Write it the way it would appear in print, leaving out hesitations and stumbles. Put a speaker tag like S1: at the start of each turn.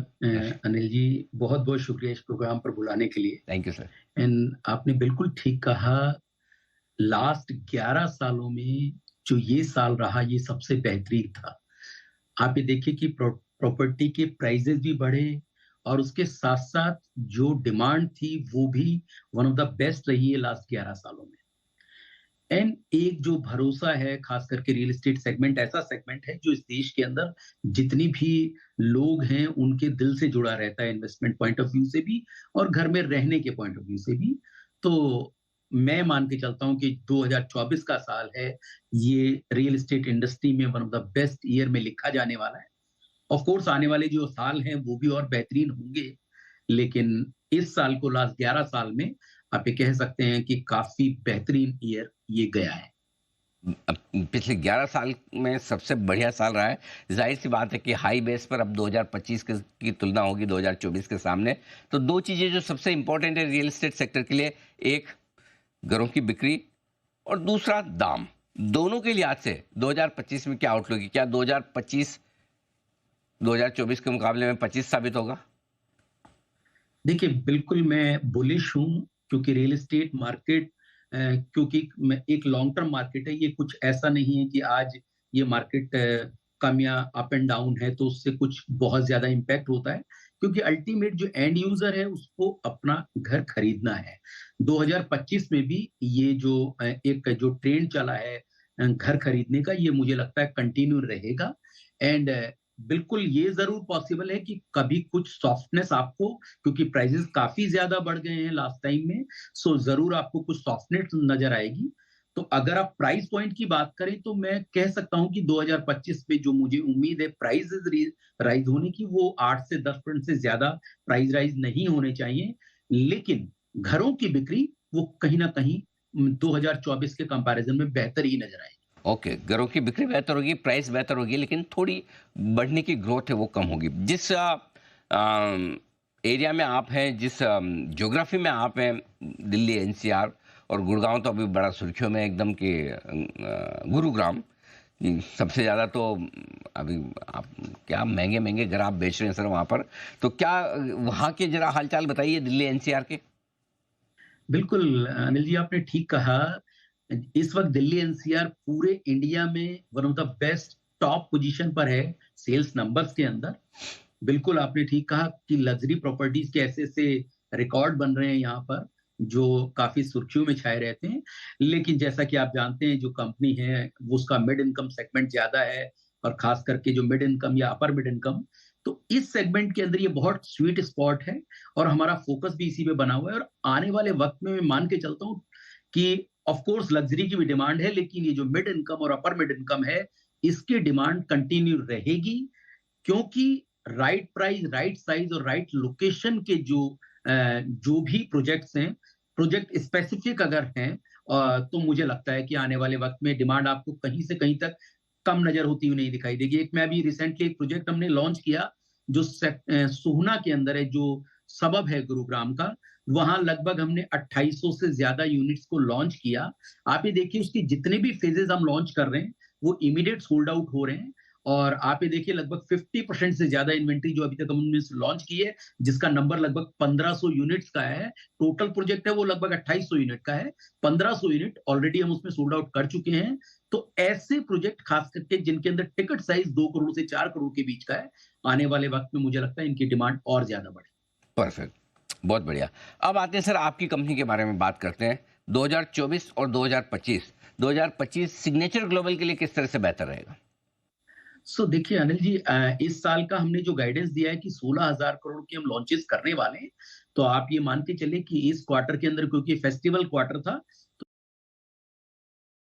S1: अनिल जी, बहुत-बहुत शुक्रिया इस प्रोग्राम पर बुलाने के लिए।
S2: Thank you sir.
S1: एंड आपने बिल्कुल ठीक कहा, लास्ट 11 सालों में जो ये साल रहा, ये सबसे बेहतरीन था। आप ये देखिए कि प्रॉपर्टी के प्राइसेज़ भी बढ़े और उसके साथ-साथ जो डिमांड थी, वो भी वन ऑफ द बेस्ट रही है लास्ट 11 सालों में। एंड एक जो भरोसा है, खास करके रियल एस्टेट सेगमेंट ऐसा सेगमेंट है जो इस देश के अंदर जितनी भी लोग हैं, उनके दिल से जुड़ा रहता है इन्वेस्टमेंट पॉइंट ऑफ व्यू से भी और घर में रहने के पॉइंट ऑफ व्यू से भी। तो मैं मान के चलता हूँ कि 2024 का साल है, ये रियल एस्टेट इंडस्ट्री में one of the best year में लिखा जाने वाला है। ऑफ कोर्स आने वाले जो साल हैं, वो भी और बेहतरीन होंगे, लेकिन इस साल को लास्ट 11 साल में आप ये कह सकते हैं कि काफ़ी बेहतरीन ईयर ये गया है।
S2: पिछले 11 साल में सबसे बढ़िया साल रहा है। ज़ाहिर-सी बात है कि हाई बेस पर अब 2025 की तुलना होगी 2024 के सामने। तो 2 चीज़ें जो सबसे इम्पोर्टेंट है रियल एस्टेट सेक्टर के लिए, एक घरों की बिक्री और दूसरा दाम। दोनों के लिहाज से 2025 में क्या आउटलुक है? क्या 2025 2024 के मुकाबले में 25 साबित होगा?
S1: देखिए, बिल्कुल मैं बुलिश हूँ क्योंकि रियल एस्टेट मार्केट क्योंकि मैं एक लॉन्ग टर्म मार्केट है, ये कुछ ऐसा नहीं है कि आज ये मार्केट कम या अप एंड डाउन है, तो उससे कुछ बहुत ज़्यादा इम्पैक्ट होता है, क्योंकि अल्टीमेट जो एंड यूज़र है, उसको अपना घर खरीदना है। 2025 में भी ये जो एक जो ट्रेंड चला है घर खरीदने का, ये मुझे लगता है कंटिन्यू रहेगा एंड बिल्कुल ये ज़रूर पॉसिबल है कि कभी कुछ सॉफ्टनेस आपको क्योंकि प्राइसेज़ काफ़ी ज़्यादा बढ़ गए हैं लास्ट टाइम में, सो ज़रूर आपको कुछ सॉफ्टनेस नज़र आएगी। तो अगर आप प्राइस पॉइंट की बात करें तो मैं कह सकता हूँ कि 2025 में जो मुझे उम्मीद है प्राइसेज़ राइज़ होने की वो 8 से 10% से ज़्यादा प्राइस राइज़ नहीं होने चाहिए। लेकिन घरों की बिक्री वो कहीं न कहीं 2024 के कंपैरिज़न में बेहतर ही नज़र आएगी।
S2: ओके, घरों की बिक्री बेहतर होगी, प्राइस बेहतर होगी, लेकिन थोड़ी बढ़ने की ग्रोथ है वो कम होगी। जिस एरिया में आप हैं, जिस ज्योग्राफी में आप हैं, दिल्ली एनसीआर और गुड़गांव तो अभी बड़ा सुर्खियों में एकदम कि गुरुग्राम सबसे ज़्यादा तो अभी आप क्या महंगे-महंगे घर आप बेच रहे हैं सर वहाँ पर। तो क्या वहाँ के ज़रा हाल-चाल बताइए दिल्ली एनसीआर के?
S1: बिल्कुल, अनिल जी आपने ठीक कहा। इस वक़्त दिल्ली एनसीआर पूरे इंडिया में one of the best top position पर है सेल्स नंबर्स के अंदर। बिल्कुल आपने ठीक कहा कि लग्ज़री प्रॉपर्टीज़ के ऐसे-ऐसे रिकॉर्ड बन रहे हैं यहाँ पर, जो काफ़ी सुर्खियों में छाए रहते हैं। लेकिन जैसा कि आप जानते हैं जो कंपनी है, वो उसका मिड इनकम सेगमेंट ज़्यादा है और ख़ास करके जो मिड इनकम या अपर मिड इनकम, तो इस सेगमेंट के अंदर ये बहुत स्वीट स्पॉट है और हमारा फ़ोकस भी इसी पे बना हुआ है और आने वाले वक़्त में मैं मान के चलता हूँ कि ऑफ कोर्स लग्ज़री की भी डिमांड है, लेकिन ये जो मिड इनकम और अपर मिड इनकम है, इसकी डिमांड कंटिन्यू रहेगी क्योंकि राइट प्राइस, राइट साइज़ और राइट लोकेशन के जो भी प्रोजेक्ट्स हैं, प्रोजेक्ट स्पेसिफिक अगर हैं तो मुझे लगता है कि आने वाले वक़्त में डिमांड आपको कहीं से कहीं तक कम नज़र होती हुई नहीं दिखाई देगी। एक मैं अभी रिसेंटली एक प्रोजेक्ट हमने लॉन्च किया, जो सोहना के अंदर है, जो सबब है गुरुग्राम का, वहाँ लगभग हमने 2800 से ज़्यादा यूनिट्स को लॉन्च किया। आप ये देखिए उसके जितने भी फेजेज़ हम लॉन्च कर रहे हैं, वो इमीडिएट सोल्ड आउट हो रहे हैं और आप ये देखिए लगभग 50% से ज़्यादा इन्वेंटरी जो अभी तक हमने लॉन्च की है, जिसका नंबर लगभग 1500 यूनिट्स का है। टोटल प्रोजेक्ट है वो लगभग 2800 यूनिट का है। 1500 यूनिट ऑलरेडी हम उसमें सोल्ड आउट कर चुके हैं। तो ऐसे प्रोजेक्ट खास करके जिनके अंदर टिकट साइज़ 2 करोड़ से 4 करोड़ के बीच का है, आने वाले वक़्त में मुझे लगता है इनकी डिमांड और ज़्यादा बढ़ेगी।
S2: परफेक्ट, बहुत बढ़िया। अब आते हैं सर आपकी कंपनी के बारे में बात करते हैं। 2024 और 2025, 2025 सिग्नेचर ग्लोबल के लिए किस तरह से बेहतर रहेगा?
S1: देखिए अनिल जी इस साल का हमने जो गाइडेंस दिया है कि 16,000 करोड़ के हम लॉन्चेस करने वाले हैं। तो आप ये मान के चलिए कि इस क्वार्टर के अंदर क्योंकि फेस्टिवल क्वार्टर था,